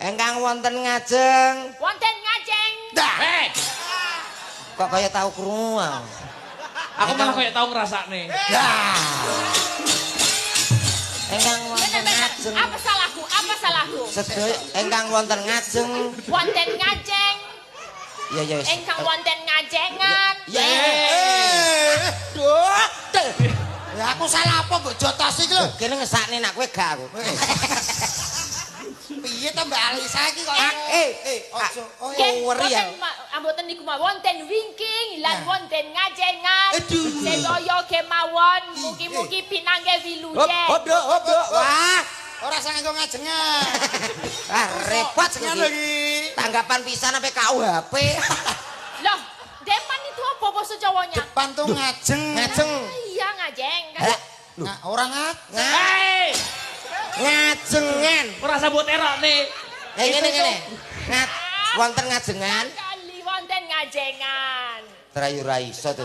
Engkang wonten ngajeng. Wonten ngajeng. Dah. Kok kaya tau krungu. Aku malah kayak tahu ngerasakne. Dah. Engkang wonten ngajeng. Apa salahku? Apa salahku? Sedaya engkang wonten ngajeng. Wonten ngajeng. Ya ya wis. Engkang wonten ngajengan. Ya. Duh. Ya aku salah apa mbok jotos iki lho. Kene ngesakne nak kowe gak aku. Piye to Mbak Alisa iki kok. Ojo. Weri ya. Mboten niku mawon wonten wingking lan wonten ngajengan. Aduh. Sedaya kemawon mugi-mugi pinangge wiluje. Hop. Wah. Ora sang nggo ngajengan. Ah repot Ngono iki. iki. Tanggapan pisan sampai KUHP. Loh, depan itu apa bahasa Jawanya? Depan tuh ngajeng. Ngajeng. Iya ngajeng. Nah, orang Hei, Ngajengan. ora sabut erok nih. Ngene. Wonten ngajengan. Kali wonten ngajengan. Trayu ra iso to.